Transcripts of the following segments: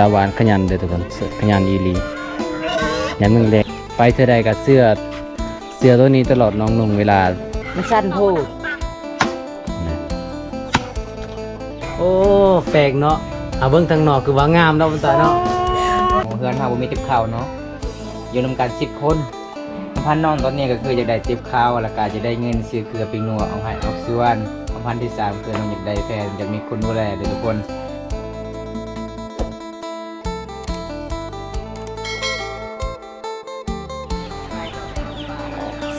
าวานขยันเด้อทุกคนขยันอีหลียันมึงเด็กไปเท่าใดกับเสื้อตัวนี้ตลอดน้องนุ่งเวลา มันสั้นโพด โอ้แปลกเนาะเอาเบิ่งทางนอกคือว่างามเนาะมันตาเนาะ เพื่อนเฮาบ่มีติบข้าวเนาะอยู่นำกัน10 คนพันน้องตอนนี้ก็คืออยากได้ติบข้าวแล้วก็จะได้เงินซื้อเกลือปิ้งนัวเอาให้ออกส่วนพันที่3คือน้องอยากได้แฟนอยากมีคนดูแลเด้อทุกคน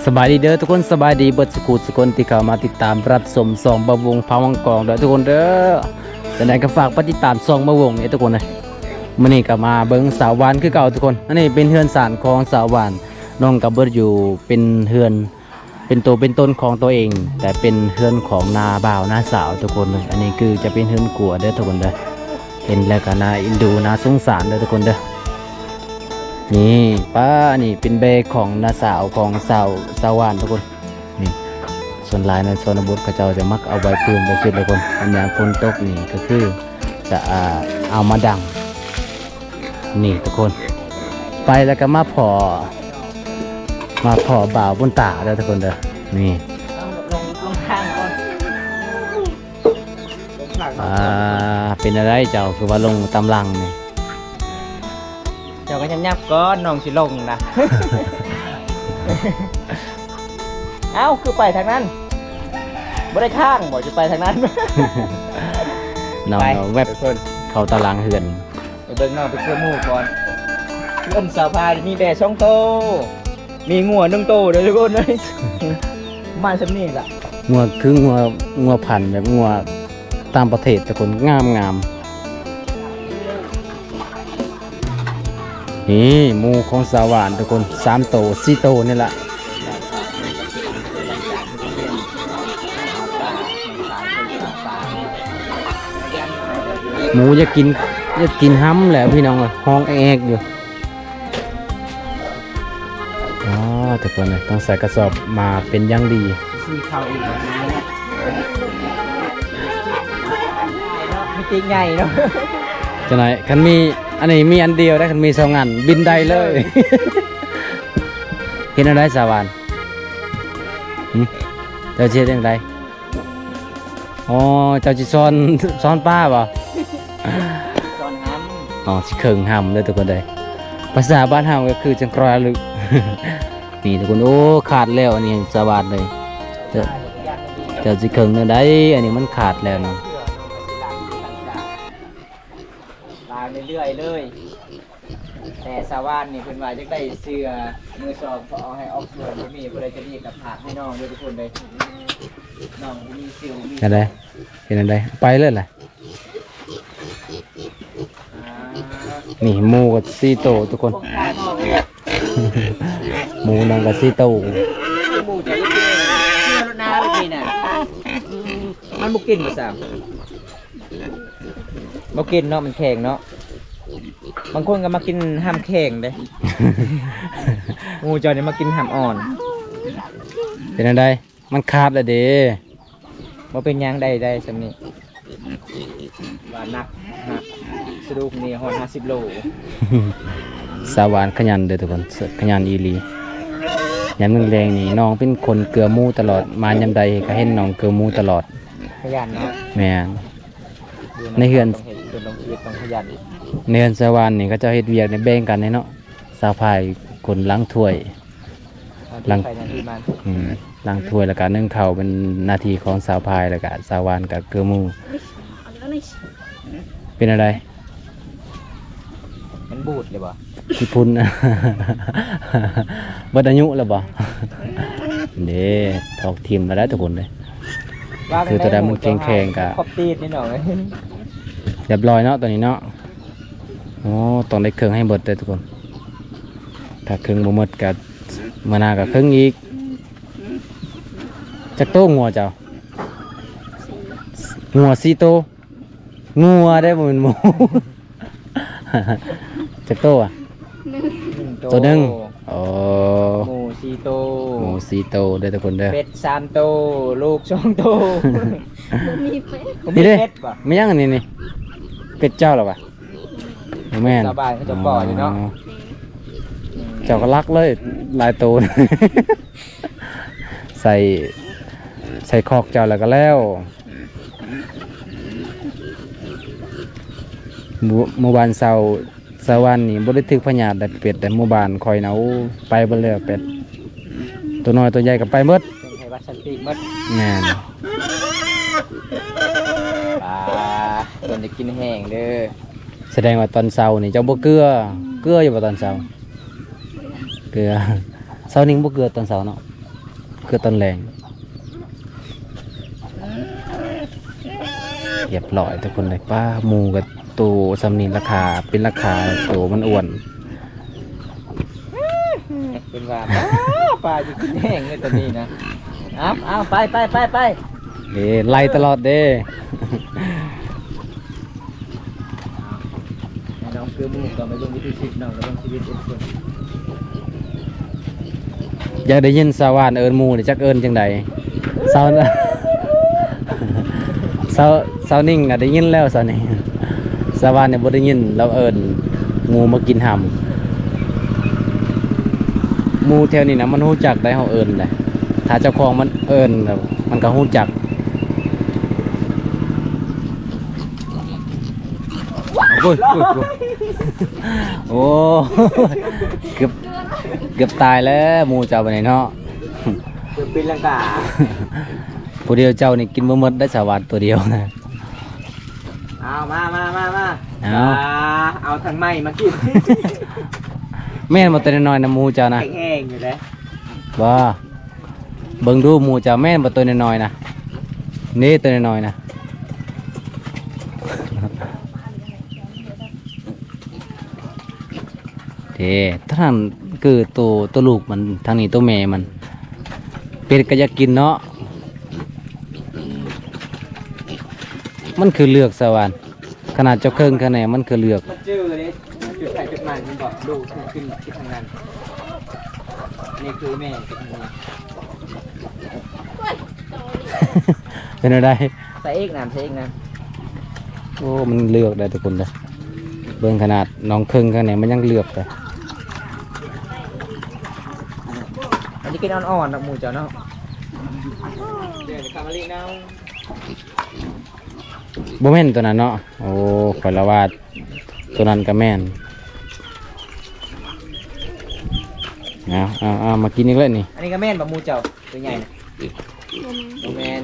สบายดีเด้อทุกคนสบายดีเบิดสกูทุกคนที่เข้ามาติดตามรับชมซองบะวงพาวังกองเด้อทุกคนเด้อแต่ไหนก็ฝากติดตามซองบะวงนี่ทุกคนเลยมื้อนี้ก็มาเบิ่งสาวหวานคือเก่าทุกคนอันนี้เป็นเฮือนศาลของสาวหวานน้องกับเบิดอยู่เป็นเฮือนเป็นตัวเป็นตนของตัวเองแต่เป็นเฮือนของนาบ่าวนาสาวทุกคนเลยอันนี้คือจะเป็นเฮือนกัวเด้อทุกคนเด้อเห็นแล้วก็น่าเอ็นดูน่าสงสารเด้อทุกคนเด้อนี่ป้านี่เป็นเบของนาสาวของสาวหวานทุกคนนี่ส่วนลายในโซนบดเขาเจ้าจะมักเอาใบปืนไปเช็ดทุกคนอันนี้ฝนตกนี่ก็คือจะเอามาดังนี่ทุกคนไปแล้วก็มาพอบ่าวบนตาเด้อทุกคนเด้อนี่ ลงทางก่อนเป็นอะไรเจ้าคือว่าลงตำลังนี่ เจ้าก็ยับก่อนน้องสิลงนะ เอ้าคือไปทางนั้นบ่ได้ข้างบ่จะไปทางนั้น น้องแวบเข้าตารางเหือน ไปเบิ่งน้องไปเชื่อหมู่ก่อนเริ่มสาวพายมีแบะ2 โตมีงัว1 โตเด้อทุกคนเลย มาซำนี้ล่ะ งัวคืองัวพันธุ์แบบงัวตามประเทศทุกคนงามนี่หมูของสาวหวานทุกคน3 โต 4 โตนี่แหละหมูจะกินห้ำแหละพี่น้องเลยห้องแอกอยู่อ๋อทุกคนเลยต้องใส่กระสอบมาเป็นอย่างดี ซีเข้าอีกมีติ๊กใหญ่เนาะ จะไหนคันมีอันนี้มีอันเดียวได้คันมี2 อันบินได้เลย เห็นอะไรสาวานเจ้าเชื่อยังไงอ๋อเจ้าจิซ้อนป้าป่ะ ตอนห้ำ อ๋อสิเคิงห้ำเลยทุกคนเลยภาษาบ้านเฮาก็คือจังกรอยลึก นี่ทุกคนโอ้ขาดแล้วอันนี้สาวานเลยเจ้าสิเคิงเนื้อได้อันนี้มันขาดแล้วเนาะ ลางเรื่อยๆเลยแต่สาวานนี่เพิ่นว่าจะได้เสื้อมือสองพอเอาให้ออกส่วนบ่มีเพิ่นเลยจะมีกับผากให้น้องด้วยทุกคนเลยน้องมีซิลมี อะไรเห็นอะไรไปเลยแหละนี่หมูกับ4 โตทุกคน หมูนองกับ4 โต หมูจะกินเชื่อรถน้าไปกินน่ะมันบ่กินบ่ซ้ำบ่กินเนาะมันแข็งเนาะบางคนก็มากินห้ามแข็งเด้ หมูจอนี่มากินห้ามอ่อน เป็นอะไรมันขาดแล้วเด้ บ่เป็นหยังได้ซำนี้ว่านักฮะสะดุกนี่ฮอด50 โล สาวานขยันเด้อทุกคนขยันอีหลียามแรงๆนี่น้องเป็นคนเกลือหมูตลอดมายามใดก็เห็นน้องเกลือหมูตลอด ขยันเนาะ แม่น ในเฮือน ต้องเฮ็ดเดินลงชีวิตต้องขยัน ในเฮือนสาวานนี่ก็เจ้าเฮ็ดเวียกในแบ่งกันเนาะสาวพายคนล้างถ้วย หลัง ไปนาทีมัน ล้างถ้วยแล้วก็นึ่งข้าวเป็นหน้าที่ของสาวพายแล้วก็สาวานกับเกลือหมูเป็นอะไร มันบูดเลยบ่ ที่พุ่น บัดอายุแล้วบ่ เด้ถอกทีมมาแล้วทุกคนเลย คือตัวใดมันแข็งๆกะ ขอบตีดนี่หน่อย เรียบร้อยเนาะตัวนี้เนาะโอ้ต้องได้เครื่องให้เบิดเลยทุกคนถ้าเครื่องบ่หมดก็มื้อหน้าก็เครื่องอีกจักโตงัวเจ้างัว4 โตงัวได้บ่แม่นหมู จักโตอ่ะตัวหนึงโอ้ หมู4 โต หมู4 โตได้อทุกคนเด้อ เป็ด3 โตลูก2 โต มีเป็ด ผมมี นี่เด้ เป็ดบ่ ไม่ยังอันนี้นี่เป็ดเจ้าหรอวะ แม่น ชาวบ้านเขาจะก่ออยู่เนาะ เจ้าก็รักเลยลายตูน ใส่ใส่คอกเจ้าแล้วก็แล้วหมู่บ้านเสาวันนี่บ่ได้ถึกพญาติได้เป็ดแต่หมู่บ้านคอยเนาไปเบ่แล้วเป็ดตัวน้อยตัวใหญ่ก็ไปหมด เป็นไทยวัดสันติหมด แม่น ปลาส่วนจะกินแห้งเด้อ แสดงว่าตอนเช้านี่เจ้าบ่เกลืออยู่บ่ตอนเช้าเกลือเช้านี้บ่เกลือตอนเช้าเนาะเกลือตอนแลงเรียบร้อยทุกคนเลยป้าหมูกับตัวสำนีราคาเป็นราคาตัวมันอ้วน เป็นว่าปลาจะกินแห้งเลยตอนนี้นะเอาไปเด้ไล่ตลอดเด้ น้องคือหมูก็ไม่ลงวิธีชีวิตน้องก็ลงชีวิตเองคน อยากได้ยินสาวานเอิญหมูนี่จักเอิญจังใดสาว สาวนิ่งน่ะได้ยินแล้วสาวนี่สาวานเนี่ยบ่ได้ยินเราเอิญหมูมากินหำหมูแถวนี้นะมันฮู้จักได้เฮาเอิญแหละถ้าเจ้าของมันเอิญแล้วมันก็ฮู้จักโอ้ยโอ้เกือบตายแล้วหมูเจ้าไปไหนเนาะ คือปีลังกา ผู้เดียวเจ้านี่กินบ่หมดได้สาวานตัวเดียวนะ เอามา เอาทางไม้มากิน แม่นบ่ตัวน้อยๆนะหมูเจ้านะ แห้งๆอยู่เลย ว่าเบิ่งดูหมูเจ้าแม่นบ่ตัวน้อยๆนะนี่ตัวน้อยๆนะเด้ท่านคือตัวลูกมันทางนี้ตัวแม่มันเป็ดก็อยากกินเนาะมันคือเลือกสวรรค์ขนาดเจ้าเครื่องคะแนนมันคือเลือก มันจืดเลยจุดไข่จุดมันมันบอกดูขึ้นที่ทางนั้นนี่คือแม่กับหมู เป็นอะไร ใส่เอกน้ำ โอ้มันเลือกได้ทุกคนเลยเบิ่งขนาดน้องเครื่องคะแนนมันยังเลือกเลย อันนี้กินอ่อนๆนะหมูเจ้าเนาะเดี๋ยวจะกลับมาเลี้ยงน้อง บ่แม่นตัวนั้นเนาะโอ้ข่อยละว่าตัวนั้นก็แม่นเอามากินอีกแล้วนี่ อันนี้ก็แม่นแบบหมูเจ้าตัวใหญ่นะตัวแม่น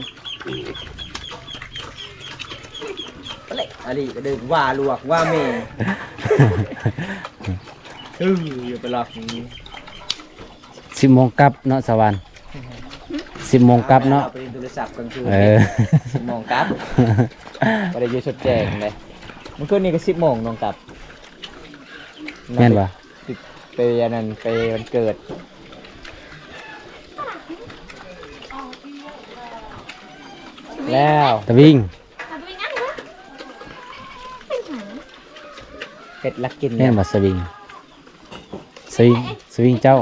อะไรอันนี้ก็เดินว่าลวกว่าเมย์ อยู่ไปหลอกนี้ 10 โมงกลับเนาะสวรรค์10 โมงกลับเนาะ ไปเรียนโทรศัพท์กลางคืน 10 โมงกลับไปได้อยืดสดแจงเลยมันคืนนี้ก็10 โมงน้องกลับ แม่นปะ ไปอันนั้นไปวันเกิดแล้ว ตะวิ่ง เป็ดลักกิน แม่นบ่สวิงสวิงเจ้า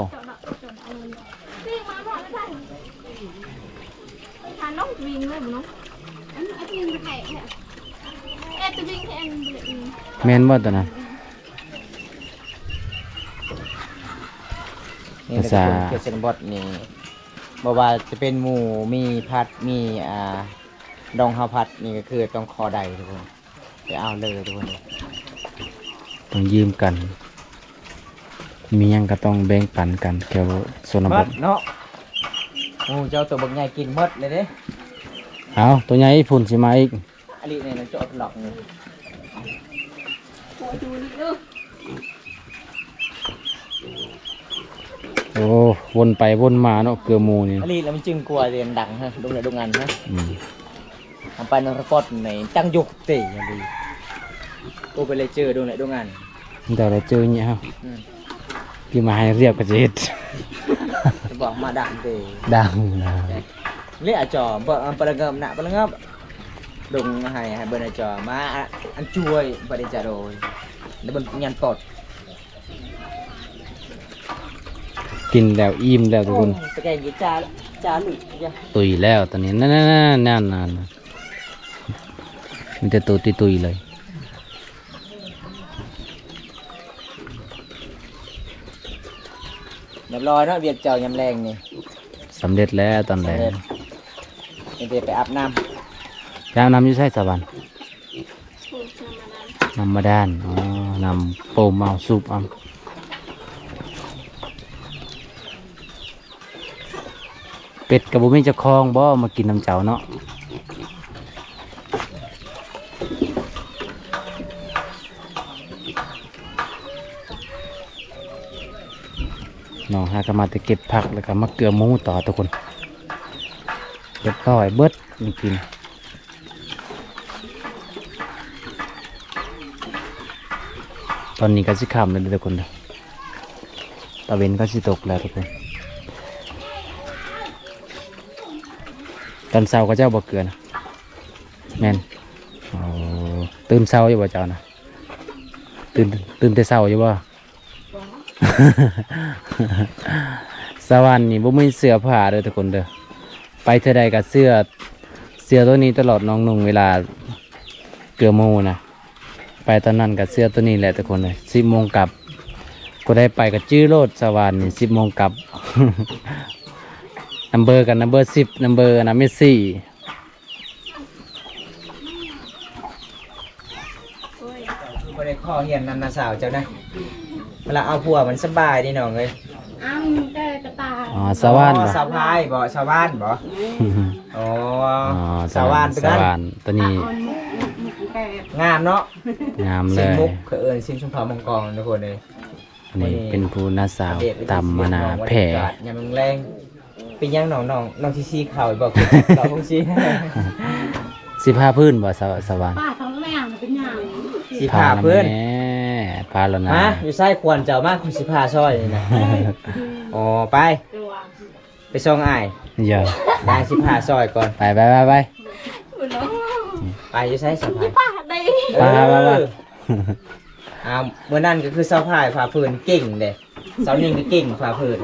Nó viên lên mà nó anh viên cái này em tôi viên thì em แม่นบ่ตัวนั้น นี่ก็เป็นเกษตรบดนี่บอกว่าจะเป็นหมูมีพัดมีดองข้าวผัดนี่ก็คือต้องคอใดทุกคนไปเอาเลยทุกคน ต้องยืมกัน มีหยังก็ต้องแบ่งปันกันแถวชนบท เนาะหมูเจ้าตัวบักใหญ่กินหมดเลยเด้ เอาตัวใหญ่พุ่นสิมาอีก อันนี้เนี่ยมันจะอดหลอกนี่ của chú đi được โอ้วนไปวนมาเนาะเกลือหมูนี่ อันนี้แล้วมันจึงกลัวเรียนดังฮะดงไหนดงอันฮะ อืม ทำไปนรกอดในจังยุกเตะอย่างดีกูไปเลยเจอดงไหนดงอัน เดี๋ยวเราเจอเนี่ยครับ อืม พี่มาให้เรียกกระเจ็ด จะบอกมาดังเตะ ดังนะ เรียกจอเบอร์ปลาเงิมหนะปลาเงิมดงให้เบอร์จอมาอันช่วยปฏิจจโดยแล้วบนยันตด กินแล้วอิ่มแล้วทุกคน สแกนยี่จ้าหลุดจ้ะ ตุยแล้วตอนนี้นั่นมันจะตุยเลย เรียบร้อยเนาะเวียดเจ้ายำแรงนี่ สำเร็จแล้วตอนแรก นี่ไปอาบน้ ยามนำอยู่ใช่สวรรค์ ถูกธรรมดาน ำมาด้านอ๋อนำโปมเอาสูบเอาเป็ดกับบุ้มีเจ้าของบ่มากินน้ำเจ้าเนาะน้องหาก็มาแต่เก็บผักแล้วก็มาเกลือหมูต่อทุกคนเรียบร้อยเบิดมีกินตอนนี้ก็สิค่ำแล้วเด้อทุกคนเด้อตะเวนก็สิตกแล้วทุกคนตอนเช้าก็เจ้าบ่เกลือนะแม่นอ๋อตื่นเช้าอยู่บ่เจ้านะตื่นแต่เช้าอยู่บ่ สวรรค์นี่บ่มีเสื้อผ้าเด้อทุกคนเด้อไปเท่าใดก็เสื้อตัวนี้ตลอดน้องนุ่งเวลาเกลือหมูนะไปตอนนั้นก็เสื้อตัวนี้แหละทุกคนเลย10 โมงกลับก็ได้ไปกับจื้อโลดสวรรค์นี่10 โมงกลับ นัมเบอร์กันนัมเบอร์10นัมเบอร์นะเมสซี่ โอ้ย ำบ่ได้ข้อเฮียนนำนาสาวเจ้านะเวลาเอาผัวมันสบายนี่น้องเอ้ย อ้าวแต่กระตาย อ๋อสวรรค์ สาวพายบ่ชาวบ้านบ่อ๋อ อ๋อ สาวบ้านเป็น ส นั้น วรรค์ตัวนี้ อ่อนมุกแก่ งามเนาะ งามเล สิน ย มุกเขาเอิ้นสินชุมพรมังกรทุกคนเลย อันนี้เป็นผู้นาสาวตำมานาแผ่ ยามแรงเป็นยังน้องที่ซีข่าวบอกเราคงซี 15 พื้นบ่สวรรค์ ป้าท้องแม่เป็นอย่าง สีผ่าเพื่อน แม่พาแล้วนะ ฮะอยู่ไส้ควรเจ้ามากคุณสีผ่าซอยนี่นะอ๋อไป ตัว ไปส่งอ้าย เยอะ ได้สีผ่าซอยก่อน ไป อุ่นเนาะ ไปอยู่ไส้สะพาย ป้าได้ ไป เมื่อนั้นก็คือสะพายผ่าพื้นเก่งเด้สาวนิ่งก็เก่งผ่าพื้น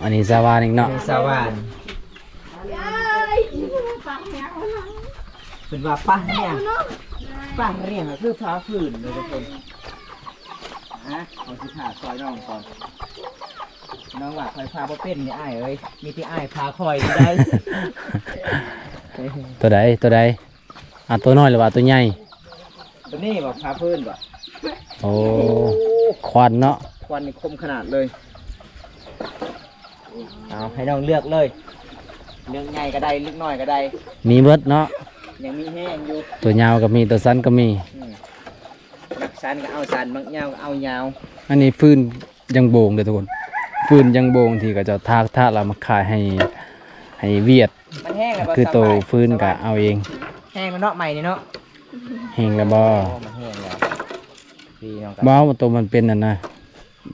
อันนี้สวรรค์อีกเนาะ สาวาน ยายป้าแม่เนาะ เป็นว่าป้าเนี่ยป้าเนี่ยคือผ่าพื้นเลยทุกคนฮะเอาสีผ่าซอยน้องก่อนน้องว่าคอยพาบ่เป็นนี่อ้ายเอ้ยมีที่อ้ายพาคอยนี่ได้ ตัวใดตัวน้อยหรือว่าตัวใหญ่ ตัวนี้บอกพาพื้นบ่ โอ้ควันเนาะ ควันนี่คมขนาดเลยเอาให้น้องเลือกเลยเลือกใหญ่ก็ได้เลือกน้อยก็ได้ มีเบิดเนาะ ยังมีแห้งอยู่ ตัวยาวก็มีตัวสั้นก็มี มักสันก็เอาสันมักยาวก็เอายาว อันนี้ฟืนยังโบงเลยทุกคนฟืนยังโบงที่ก็จะทากเรามาขายให้เวียด มันแห้งแล้วบ่ คือ สบาย ตัวฟืนก็เอาเอง แห้งแล้วเนาะใหม่นี่เนาะ เฮงแล้วบ่ โอ้มันแห้งแล้วดีน้องกัน บ่เอาตัวมันเป็นนั่นนะ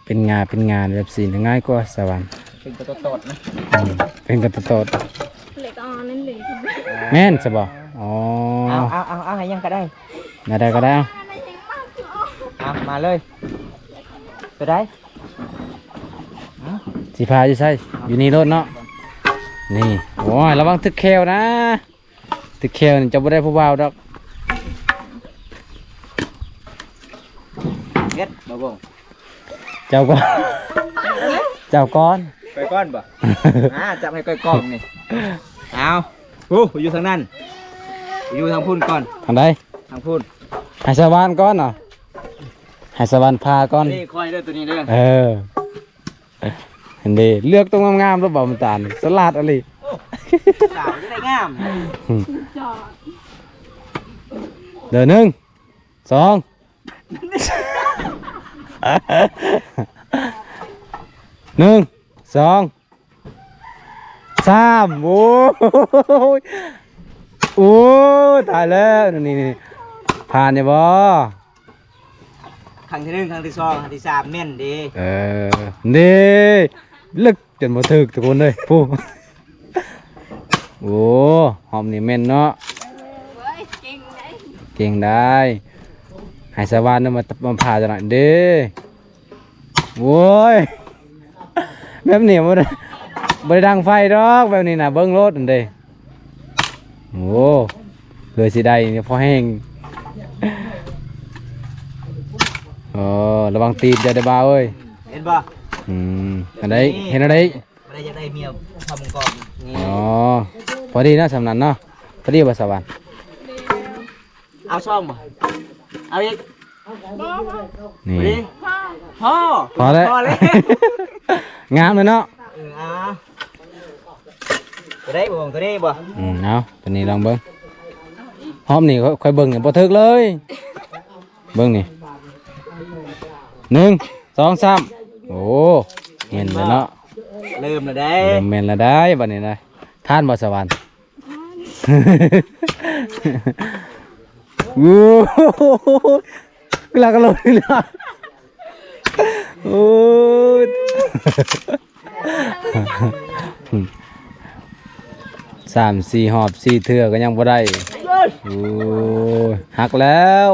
เป็นงานแบบสีง่ายกว่าสวรรค์ เป็นตัวโตดๆนะ เป็นกระตด เหล็กอ่อนนั่นเหล็ก แม่นใช่บ่อ๋อ เอาให้ยังก็ได้ น่าได้ก็ได้เอา เอามาเลยตัวได้ สิพาอยู่ใช่อยู่นี่รถเนาะนี่โอ้ยระวังทึกแควนะทึกแควนี่จะบ่ได้ผู้บ่าวดอก เฮ็ดบ่บ่ง เจ้าก่อนเจ้าก่อน ไปก้อนบ่ จับให้ก้อยกล้องนี่เอาอยู่ทางนั้นอยู่ทางพุ่นก่อน ทางใด ทางพุ่น ให้สวรรค์ก่อนเนาะให้สวรรค์พาก่อน นี่คอยเด้อตัวนี้เด้อ เออเห็นดีเลือกตรงงามๆแล้วบ่มันตาลสลัดอะไร สาวจะได้งาม จอด เดี๋ยว1 2 1 2 3โอ้ยโอ้ยตายแล้วนี่ผ่านเนี่ยบ่ ครั้งที่หนึ่งครั้งที่สองครั้งที่สามแม่นดี เออนี่ลึกจนบ่ถึกทุกคนเลยผู้โอ้หอมนี่แม่นเนาะ เว้ยเก่งได้ เก่งได้ให้สวรรค์มาพาจังหน่อยเด้โว้ยแบบนี้บ่ได้ดังไฟดอกแบบนี้น่ะเบิ่งรถนั่นเด้โอ้เลยสิได้นี่พอแห้งระวังตีนจะได้บ่าวเอ้ย เห็นบ่ อะไรเห็นอะไร อะไรจะได้เมียทำก่อนนี่ อ๋อพอดีนะสำนันเนาะพอดีบ่สวรรค์ เอาช่องบ่เอาอีก นี่ ดีพ่อ พอแล้ว พอแล้ว งามเลยเนาะ เอาตัวได้บ่ตัวนี้บ่ เอาตัวนี้ลองเบิ้งหอมนี่ค่อยเบิ้งเนี่ยบ่ถึกเลย เบิ้งนี่1 2 3โอ้เห็นเลยเนาะ เริ่มแล้วได้ เริ่มแม่นแล้วได้บัดนี้นะท่านบ่สวรรค์โอ้โหกลากระโดดเลยนะโอ้ย3-4 หอบ4 เทื่อก็ยังบ่ได้โอ้ยหักแล้ว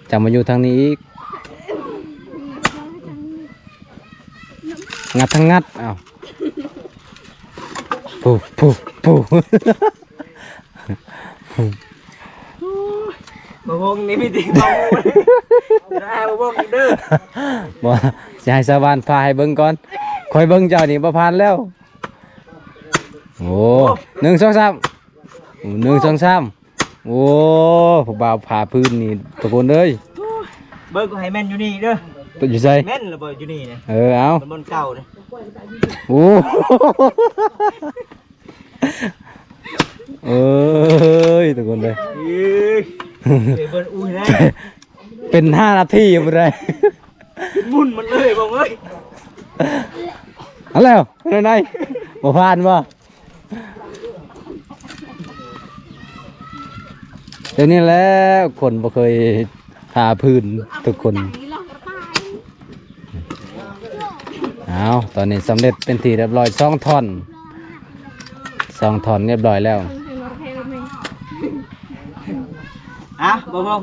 จะมาอยู่ทางนี้อีกงัดทั้งงัดอ้าวปูปู บ่วงนี่มีติบ่วงได้บ่วงเด้อ บ่จะให้สาวานพาให้เบิ่งก่อนคอยเบิ่งเจ้านี่บ่ผ่านแล้วโอ้1 2 3 1 2 3โอ้ผู้บ่าวพาพื้นนี่ทุกคนเอ้ย เบิ่งก็ให้แม่นอยู่นี่เด้อ ตัวอยู่ไส แม่นแล้วบ่อยู่นี่นะ เอา มันบนเก่าเลย โอ้เอ้ยทุกคนเลย เดี๋ยวเบิ่นอุ้ยได้ เป็น5 นาทีอยู่บ่ได้ มุ่นมันเลยบ่เอ้ย เอาแล้วเป็นไงบ่ผ่านบ่เดี๋ยวนี้แหล้วคนบ่เคยทาพื้นทุกคนเอาตอนนี้สำเร็จเป็นที่เรียบร้อย2 ท่อนเรียบร้อยแล้ว อ่ะบ่บ่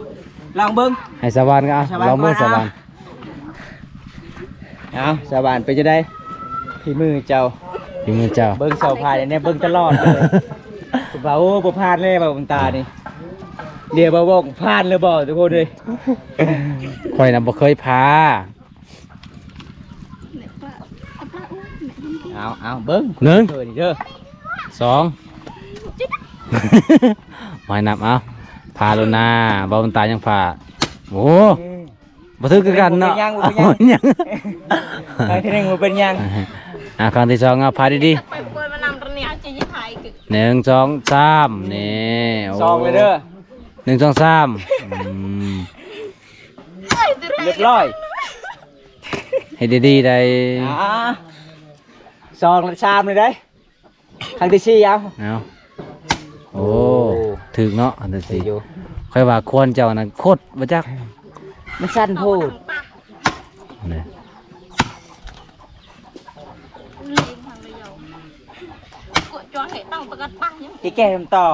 ลองเบิ่ง ให้สวรรค์ก็เอา สวรรค์ ลองเบิ่ง ก่ ส อน วร เอา รค์ เอาสาบานไปจะได้พี่มือเจ้า ฝีมือเจ้า เบิ่งเสาพายเนี่ยเบิ่งตลอดเลยบ่าโอ้บ่พลาดเลยบ่บุญตานี่เดี๋ยวบ่บอกพลาดเลยบ่ทุกคนเลย ข่อยน่ะบ่เคยพา เอาเบิ่ง หนึ่ง เด้อนี่เด้อ 2 หอยนับเอาพาโลนาบ่าวตายังพาโอ้บ่ถือคือกันเนาะ บ่เป็นหยัง ยัง ครั้งที่หนึ่งบ่เป็นหยัง ครั้งที่2เอาพาดี ไปปวยมานำตรงนี้จะยิ่งไทยกึ ๆ1 2 3นี่โ ซองเลยเด้อ 1 2 3เรียบร้อย ให้ดีๆได้ ซองละชามเลยได้ครั้งที่สี่เอา เอาโอ้ถึกเนาะอันที่ สี่อยู่ 4ค่อยว่าควรเจ้านั่นโคตรบ่จัก มันสั้นโพูด นี่ จอให้ตั้งประกันตั้งยัง ที่แก้มต่อ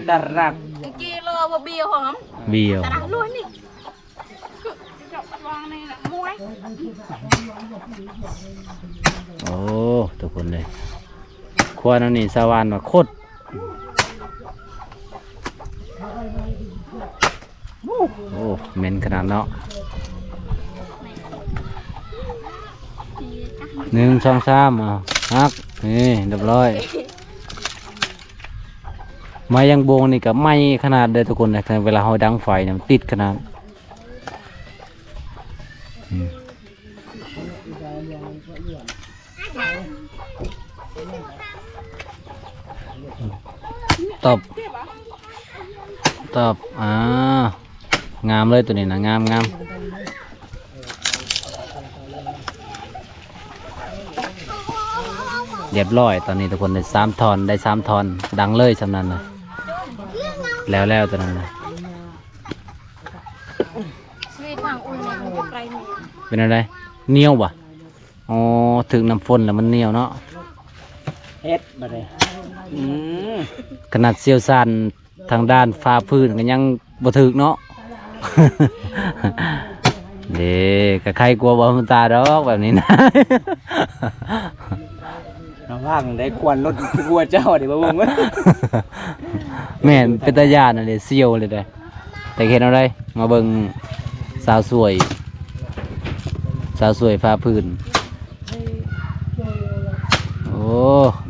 ดารัก กี่โลบ่เบียวหอม เบี้ยว แต่ละล้วนนี่จบวางนี่แหละมวย โอ้ทุกคนเลยควรอันนี้สวรรค์ว่าโคตรโอ้เหม็นขนาดเนาะ1 2 3อ่ะฮักนี่เรียบร้อยไม้ยังโบงนี่กับไม้ขนาดเลยทุกคนเลยเวลาเราดังไฟเนี่ยมันติดขนาดอืมตบงามเลยตัวนี้นะงามเรียบร้อยตอนนี้ทุกคนได้3 ท่อนดังเลยสำนั้นเลยแล้วตัวนั้นนะ ชีวิตทางอุ่นเนี่ยมันไกลนี่ เป็นอะไรเหนียวบ่อ๋อถึงน้ำฝนแล้วมันเหนียวเนาะ เฮ็ดมาเลย ขนาดเชี่ยวชาญทางด้านฟ้าพื้นก็ยังบ่ถึกเนาะ เด้ก็ใครกลัวบ่มันตาดอกแบบนี้นะ ระว่างได้ควรลดกลัวเจ้าดิบ่บุ้ง แม่นเป็นตาญาณนั่นเลยเซี่ยวเลยเด้แต่เห็นอะไรมาเบิ่งสาวสวย สาวสวยฟ้าพื้นโอ้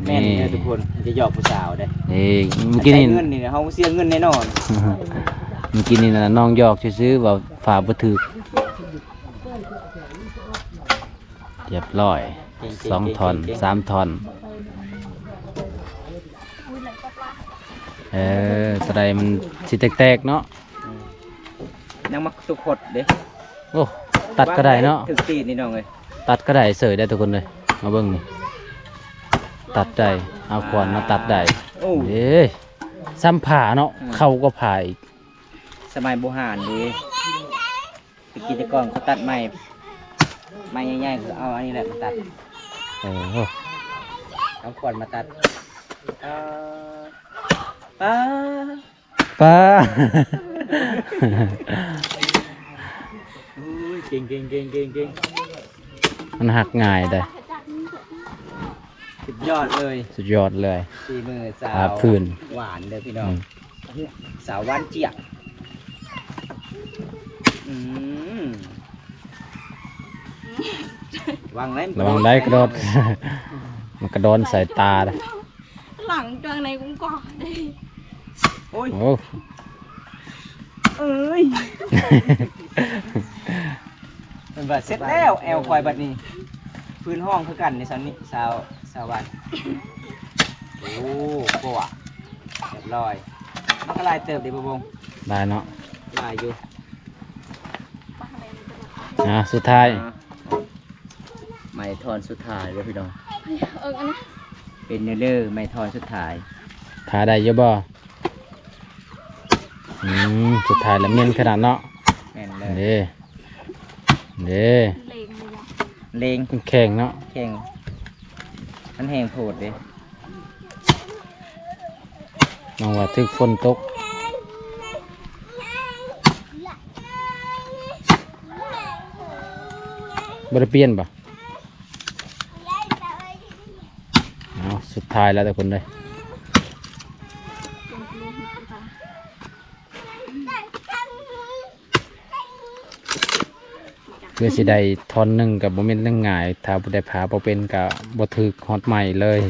แม่น นี่ นะทุกคนจะหยอกผู้สาวได้ นี่เมื่อกี้ ใช้ นี่ เงินนี่นะเฮาเสียเงินแน่นอน เมื่อกี้นี่นะน้องยอกซื้อๆว่าฝาบ่ถึกเรียบร้อย2ท่อน3ท่อนตะไดมันสิแตกๆเนาะ ยังมักสุขดเด้ โอ้ตัดก็ได้เนาะ ถึงตีนนี่น้องเอ้ย ตัดก็ได้เสยได้ทุกคนเลยมาเบิ่งนี่ตัดได้เอาขวานมาตัดได้ โอ้ เอ้ยซ้ำผ่าเนาะเข้าก็ผ่าอีก สมัยโบราณดีตะกี้แตะก่อนเขาตัดไม้ใหญ่ๆคือเอาอันนี้แหละมาตัด โอ้โห เอาขวานมาตัดป้า ป้า อุ้ยเก่ง มันหักง่ายได้ สุดยอดเลย สุดยอดเลย ฝีมือสา หาว พื้น หวานเด้อพี่น้องสาวหวานเจี๊ยบอืมวางไหน ระวังได้กระโดด มันกระโดนใส่ตาเลย หลังจางในกุ้งกอด โอ้ย โอ้ เอ้ยมันว่าเสร็จแล้วแอลคอยบัดนี้พื้นห้องคือกันในสาวนี้สาววันโอ้โหอ่ะเรียบร้อยมันก็ลายเติบดีบ่บง ได้เนาะ ลายอยู่ สุดท้าย ไม้ทอนสุดท้ายเลยพี่น้อง อันนั้น เป็นเนื้อไม้ทอนสุดท้าย ขาได้เยอะบ่สุดท้ายแล้วเม่นขนาดเนาะ แม่นเล เด้ ย เด้ เลงเลยว่ะ เลง แข็งเนาะ แข่งมันแห้งโผดเลย น้องว่าถึกฝนตกบ่ได้เปลี่ยนบ่เอาสุดท้ายแล้วทุกคนเลยเพื่อสิได้ท่อนหนึ่งกับบ่แม่นเรื่องง่าย ถ้าบ่ได้ผาบ่เป็นก็บ่ถึกฮอดใหม่เลย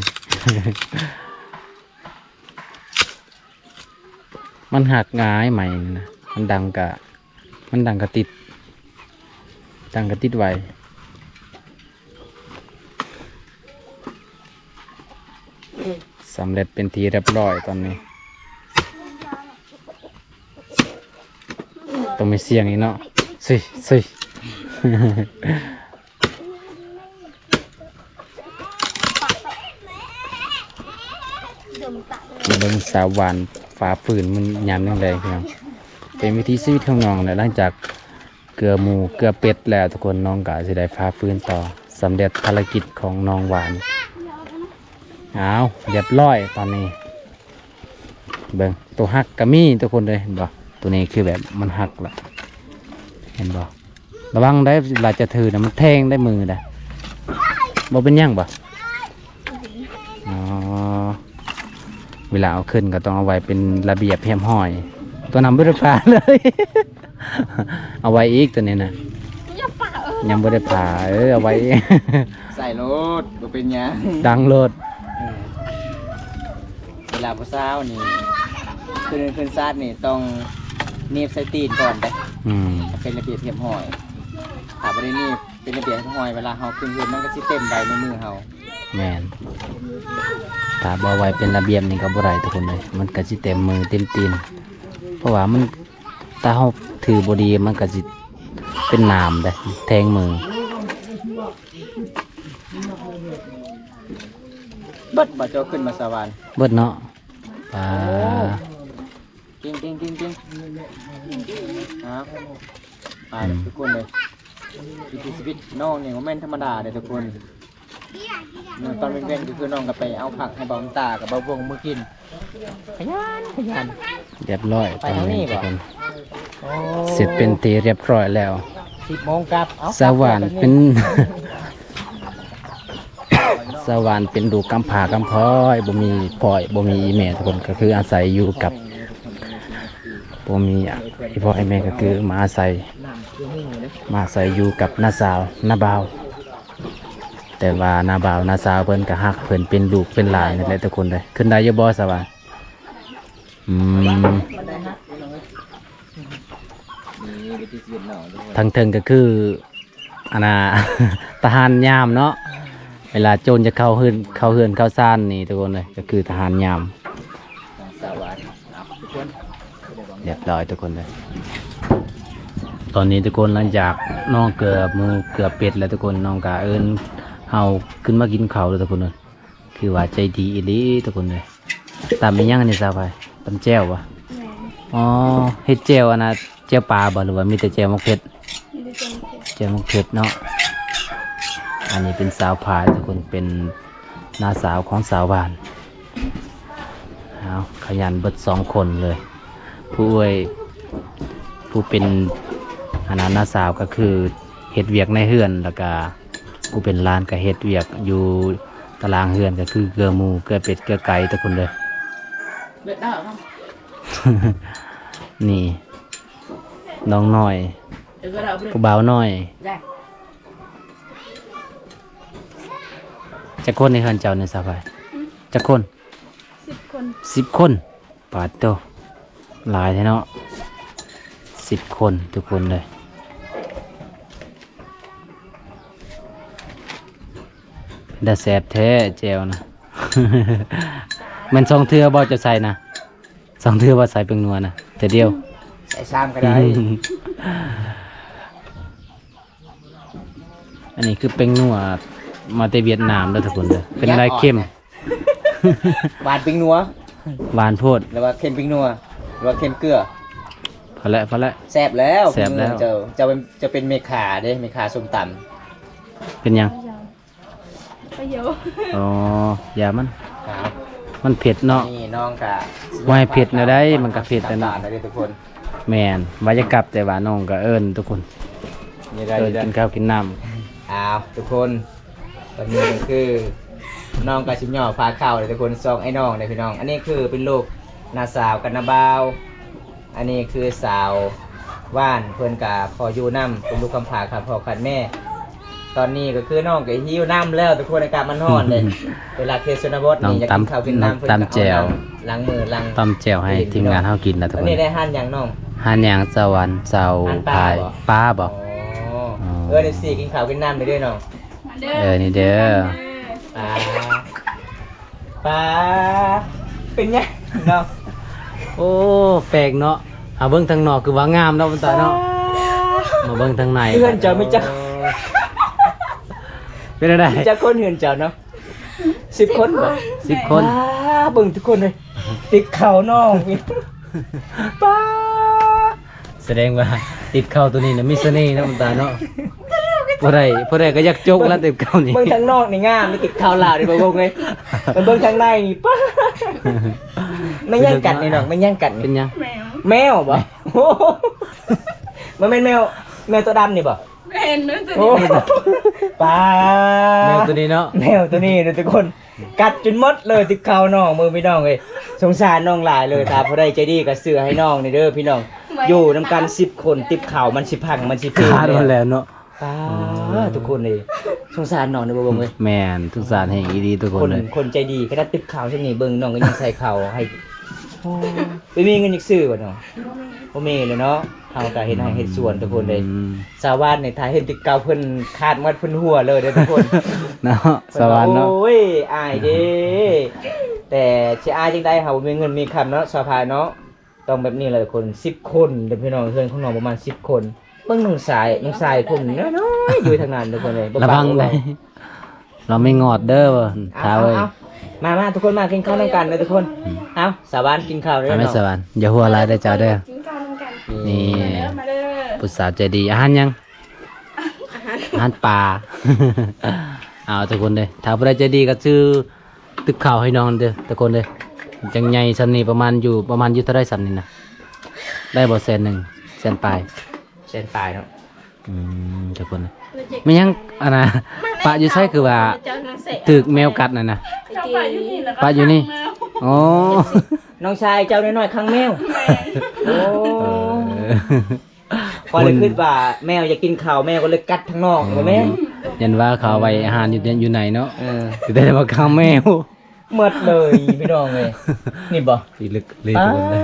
มันหักง่ายใหม่นี่นะมันดังกะติดไว้สำเร็จเป็นทีเรียบร้อยตอนนี้ต้องมีเสียงอีกเนาะสิ เดิมตะเลย มาเบิ่งสาวหวานฟ้าฝืนมันยามยังไงพี่น้องเป็นวิธีชีวิตของน้องแหละหลังจากเกลือหมูเกลือเป็ดแล้วทุกคนน้องก็สิได้ฟ้าฝืนต่อสำเร็จภารกิจของน้องหวานเอาเรียบร้อยตอนนี้เบิ่งตัวหักกะมีทุกคนเลยเห็นบ่ตัวนี้คือแบบมันหักละเห็นบ่ระวังได้เวลาจะถือนะมันแทงได้มือนะบ่เป็นหยังบ่อ๋อเวลาเอาขึ้นก็ต้องเอาไว้เป็นระเบียบเรียบร้อยตัวนำบริผ่าเลย เอาไว้อีกตัวนี้นะ อย่าป่ายังบริผ่าเอาไว้ ใส่รถบ่เป็นหยัง ดังโลด เวลาผู้สาวนี่ขึ้นซาดนี่ต้องเนีบใส่ตีนก่อนได้ เป็นระเบียบเรียบร้อยถ้าบ่ได้เนีบเป็นระเบียบเรียบร้อยเวลาเฮาขึ้นเรือนมันก็สิเต็มใบในมือเฮา แมนถ้าบ่ไว้เป็นระเบียบนี่ก็บ่ได้ทุกคนเลยมันก็สิเต็มมือเต็มตีนเพราะว่ามันถ้าเฮาถือบ่ดีมันก็สิเป็นน้ำได้แทงมือ เบิดบ่เจ้าขึ้นมาสวรรค์ เบิดเนาะปลา จริงครับทุกคนเลยวิถีชีวิตน้องนี่บ่แม่นธรรมดาเด้อทุกคนตอนเว้นๆก็คือน้องก็ไปเอาผักให้เบาตากับเบาวงมือกินขยัน เรียบร้อย ไป ตอน ทางนี้ นี้ บ่ ทุกคนเสร็จเป็นทีเรียบร้อยแล้ว 10 โมงกลับเอา สวรรค์เป็น สวรรค์เป็นดูกกำผากำพร้อยบ่มีพ่อยบ่มีอีแม่ทุกคนก็คืออาศัยอยู่กับบ่มีอีพ่อไอแม่ก็คือมาอาศัย มาใส่อยู่กับน้าสาวน้าบ่าว แต่ว่าน้าบ่าวน้าสาวเพิ่นก็ฮักเพิ่นเป็นลูกเป็นหลานนี่แหละทุกคนเลยขึ้นได้อยังบ่สบายทางเทิงก็คืออันน่ะ ทหารยามเนาะเวลาโจรจะเข้าเฮือนเข้าซ่านนี่ทุกคนเลยก็คือทหารยามเรียบร้อยทุกคนเลยตอนนี้ทุกคนหลังจากน้องเกือบหมูเกือบเป็ดแล้วทุกคนน้องก็เอิ้นเฮาขึ้นมากินข้าวเลยทุกคนเลยคือว่าใจดีอีหลีทุกคนเลยตามอีหยังอันนี้ซะไปตำแจ่ววะอ๋อเฮ็ดแจ่วอันน่ะแจ่วปลาบ่หรือว่ามีแต่แจ่วมะเขือแจ่วมะเขือเนาะอันนี้เป็นสาวพายทุกคนเป็นน้าสาวของสาวบ้านเอาขยันเบิด2 คนเลยผู้เป็นอันนั้นน้าสาวก็คือเฮ็ดเวียกในเฮือนแล้วก็ผู้เป็นร้านก็เฮ็ดเวียกอยู่ตารางเฮือนก็คือเกลือหมูเกลือเป็ดเกลือไก่ทุกคนเลยเบ็ดได้หรอ นี่น้องน้อยผู้บ่าวน้อยจักคนในเฮือนเจ้าในสบายจักคน10 คนปาดโตหลายแท้เนาะ10 คนทุกคนเลยได้แสบแท้แจวนะ มัน2 เทื่อบ่จะใส่นะ2 เทื่อบ่ใส่เป็นนัวนะแต่เดียวใส่ซ้ำก็ได้ อันนี้คือเป็นนัวมาแต่เวียดนามแล้วทุกคนเลยเป็นอะไรเข้ม หวานปิ้งนัว หวานโพด หรือว่าเค็มปิ้งนัวหรือว่าเค็มเกลือพอแล้วแซ่บแล้ว แซ่บแล้ว จะเป็นเมขาเด้เมขาส้มตำเป็นยัง ไปเยอะ อ๋อยามัน ครับ มันเผ็ดเนาะ นี่น้องกะ ว่าให้เผ็ดนะได้มันก็เผ็ดแล้วเนาะ ตามได้ทุกคน แมนว่าจะกลับแต่ว่าน้องก็เอิ้นทุกคน นี่ได้ เอิ้นกินข้าวกินน้ อ้าวทุกคนตอนนี้ก็คือน้องกะชิมย่อพาเข้าเลยทุกคนซองไอ้น้องเลยพี่น้อง อันนี้คือเป็นลูกน้าสาวกับน้าบ่าวอันนี้คือสาวว่านเพื่อนกะพออยู่น้ำเป็นลูกคำพาครับพ่อคันแม่ ตอนนี้ก็คือน้องก็หิวน้ำแล้วทุกคนอากาศมันร้อนเลย เวลาเคสนบด ำน้อง นี่อยากกินข้าวกินน้ำเพื่อน ตำแจ่ว ล้างมือล้าง ตำแจ่วให้ทีมงานเฮากินนะทุก อั คน น นี้ได้หั่นอย่างน้อง หานยางสวรรค์เสา หั่นปลา พาย บ่ ปลาบ่ อ๋อเดี๋ยวสี่กินข้าวกินน้ำไปด้วยน้อง นี่เด้อ ปลาปลาเป็นไงน้อง โอ้แปลกเนาะเอาเบิ่งทางนอกคือว่างามเนาะมันตาเนาะมาเบิ่งทางใน เพื่อนเจ้าไม่จ้า เป็นอะไร จะคนเหือนเจ้าเนาะ10 คนบ่ 10 คน เบิ่งทุกคนเลยติดเข่าน้องป้า แสดงว่าติดเข้าตัวนี้นะมีเสน่ห์เนาะมันตาเนาะผู้ใดก็อยากจกแล้วติดเข้านี่ เบิ่งทางนอกนี่งามนี่ติดเข่าลาวนี่บ่งเลยแต่เบิ่งทางในนี่ป้าไม่ย่างกัดนี่น้องไม่ย่างกัด เป็น นี่ ยัง แมวบ่โอ้โหมันเป็นแมวตัวดำนี่บ่ เห็นมั้ยตัว โอ้ นี้ ป้า แมวตัวนี้เนาะ แมวตัวนี้นะทุกคนกัดจนหมดเลยติดเข่าน้องมือพี่น้องเลยสงสารน้องหลายเลยถ้าผู้ใดใจดีก็ซื้อให้น้องนี่เด้อพี่น้องอยู่นำกัน10 คนติดเข่ามันสิพังมันสิเพล ขาดหมดแล้วเนาะ ป้าทุกคนเลยสงสารน้องในบ่งเลย แม่นทุกสารแห่งอีดีทุกค คน น เลย คนใจดีก็ได้ติดเข่าเช่นนี้เบิ่งน้องก็ยังใส่เข่าให้ไปมีเงินอีกซื้อบ่น้องบ่มีเลยเนาะเฮาก็เฮ็ดให้เฮ็ดสวนทุกคนเลย อืม สาวบ้านในท้ายเห็นติดเก่าเพิ่นขาดมัดเพิ่นหัวเลยเด้อทุกคน เนาะสวรรค์เนาะ โอ้ยอายเด้แต่สิอายจังได๋เฮาบ่มีเงินมีคำเนาะสาวพายเนาะต้องแบบนี้เลยคน10 คนเด้อพี่น้องเพื่อนของน้องประมาณ10 คนเบิ่งน้องสายผมน้อยๆอยู่ทางนั้นทุกคนเลย ระวังเลยเราไม่งอดเด้อท้าเว้ย เอามาทุกคนมากินข้าวนำกันเลยทุกคนเอาสาวบ้านกินข้าวเด้อ ทำให้ เนาะ สวรรค์อย่าหัวร้ายได้อเจ้าเด้อ กินข้าวกัน นี่ มาเด้อ ผู้สาวใจดีอาหารยังอาหารป่า เอาทุกคนเลยถ้าผู้ใดใจดีก็ซื้อตึกข้าวให้น้องเด้อทุกคนเลยจังใหญ่สันนี่ประมาณอยู่เท่าไรสันนี่นะได้บ่100,000 100,000ปลาย เส้นปลายเนาะ ทุกคนเลยไม่ยังอันนะปะอยู่ใช่คือว่าตึกแมวกัดน่ะนะ เจ้าไปอยู่นี่แล้วก็ ปะอยู่นี่ โอ้ น้องชายเจ้าน้อยๆข้างแมวโอ้ ขอ พอเลยคิดว่าแมวอยากกินข้าวแมวก็เลยกัดทั้งนอกบ่แม่น ยันว่าเขาเอาไว้อาหารอยู่ไหนเนาะ เออ แต่ได้มาข้าวแมว หมดเลยพี่น้องเอ้ยนี่บ่ อีลึกเลยทุกคนเลย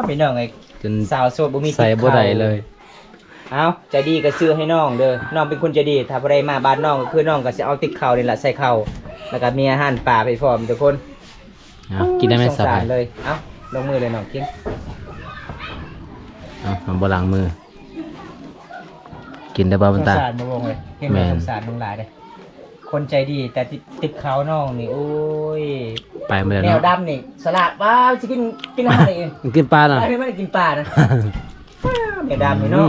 พี่น้องเอ้ย จน สาวโสดบ่มี ใส่บ่ได้เลย เอาใจดีก็ซื้อให้น้องเด้อน้องเป็นคนใจดีถ้าบ่ได้มาบ้านน้องก็คือน้องก็สิเอาติ๊กข้าวนี่ล่ะใส่ข้าวแล้วก็มีอาหารป่าไปพร้อมทุกคน เอากินได้ไหม สง สบา สาย รเลยเอาลงมือเลยน้องกิน เอามันบ่ล้างมือ กินได้บ่บนตา สงสารบ่วงเลยเห็นไหม แม่น สงสารมึงหลายเด้อคนใจดีแต่ติ๊กข้าวน้องนี่โอ้ย ไปมาแล้ว แมว เนาะ ดำนี่สลัดว้าวจะกินอาหารเอง กินปลาเนาะ ไม่ได้กินปลานะแมวดำนี่เนาะ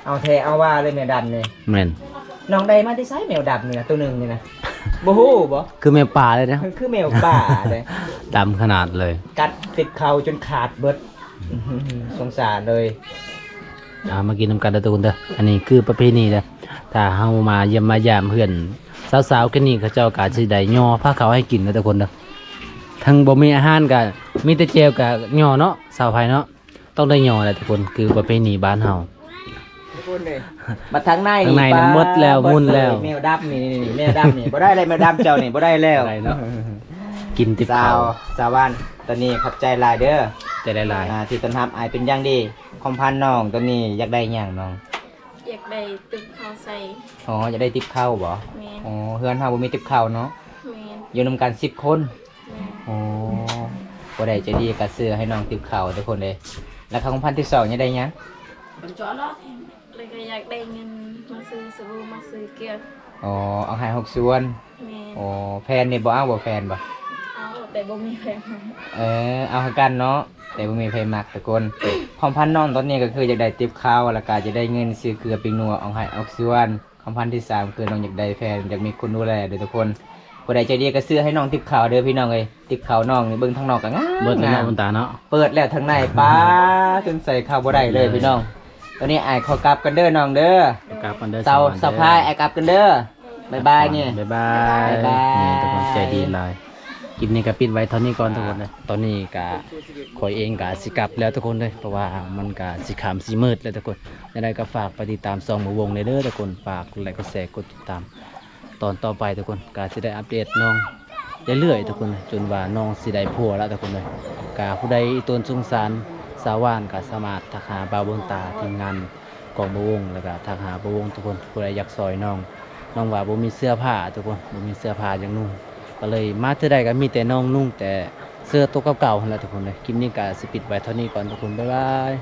เอาแท้เอาว่าเลยแมวดำเนี่ย แม่น น้องใดมาที่ไซส์แมวดำนี่นะตัวหนึ่งนี่นะบ่ฮู้บ่ คือแมวป่าเลยนะ คือแมวป่าเลย ดำขนาดเลย กัดติดเข่าจนขาดเบิดสงสารเลย เอามากินน้ำกันเด้อทุกคนเด้ออันนี้คือประเพณีเด้อถ้าเฮามาเยี่ยมมายามเพื่อนสาวๆกันนี่เขาเจ้าก็สิได้ย่อผ้าขาวให้กินเด้อทุกคนเด้อทั้งบ่มีอาหารก็มีแต่แจวกับย่อเนาะสาวไผเนาะต้องได้ย่อแหละทุกคนคือประเพณีบ้านเฮา ทุกคนเลยมาทางใน ทางในน่ะ ปลา หมดแล้วมุ่นแล้ว แมวดำนี่แมวดำนี่บ่ได้เลยแมวดำเจ้านี่บ่ได้แล้ว ได้เนาะ กินติบ สา ข้าว วสาวบ้านตอนนี้ขอบใจหลายเด้อ จะได้หลาย ที่ต้นทับอายเป็นอย่างดีคอมพันน้องตอนนี้อยากได้หยังน้อง อยากได้ตึกเขาใส่ อ๋ออยากได้ติบข้าวบ่ แมน อ๋อเฮือนเฮาบ่มีติบข้าวเนาะ แมน อยู่นำกัน10 คน แมน อ๋อบ่ได้ใจะดีก็ซื้อให้น้องติบข้าวทุกคนเลยแล้วคอมพันที่2อยากได้หยัง เลยก็อยากได้เงินมาซื้อสบู่มาซื้อเกลือ อ๋อเอาให้6ส่วน แมน อ๋อแฟนนี่บ่เอาบ่แฟนบ่ เอาแต่บ่มีแพง เอาให้กันเนาะแต่บ่มีไผมักทุกคนคอมพันน้องตอนนี้ก็คืออยากได้ติบข้าวแล้วก็จะได้เงินซื้อเกลือปิงนัวเอาให้6ส่วนคอมพันที่3คือน้องอยากได้แฟนอยากมีคนดูแลเด้อทุกคนผู้ใดใจดีก็ซื้อให้น้องติบข้าวเด้อพี่น้องเอ้ยติบข้าวน้องนี่เบิ่งทางนอกก็งาม เบิดแล้ว งา เนาะ ม บนตาเนาะ เปิดแล้วทางในป้าจนใส่ข้าวบ่ได้เลยพี่น้องตอนนี้อายขอกลับกันเด้อน้องเด้อก ลับกันเด้อ เสาสะพายอายกลับกันเด้อบ๊ายบายเนี่ย บ๊ายบาย บ๊ายบาย นี่ทุกคนใจดีหลายคลิปนี้ก็ปิดไว้เท่านี้ก่อนทุกคนเลยตอนนี้ก็ขอยเองก็สิกลับแล้วทุกคนเลยเพราะว่ามันก็สิขามสิมืดแล้วทุกคนยังไงก็ฝากไปติดตามซองหมู่วงเลยเด้อทุกคนฝากกดไลค์กดแชร์กดติดตาม ตอนต่อไปทุกคนก็สิได้อัปเดตน้องเรื่อยๆทุกคนเลยจนว่าน้องสิได้ผัวแล้วทุกคนเลยกาผู้ใดตนสงสารสาวานก็สามารถทักหาบาวบนตาทีมงานกองบวงแล้วก็ทักหาบวงทุกคนผู้ใดอยากซอยน้องว่าบ่มีเสื้อผ้าทุกคนบ่มีเสื้อผ้าอย่างนุ่งก็เลยมาเท่าใดก็มีแต่น้องนุ่งแต่เสื้อตัวเก่าๆนั่นแหละทุกคนเลยคลิปนี้ก็สิปิดไว้เท่านี้ก่อนทุกคนบ๊ายบาย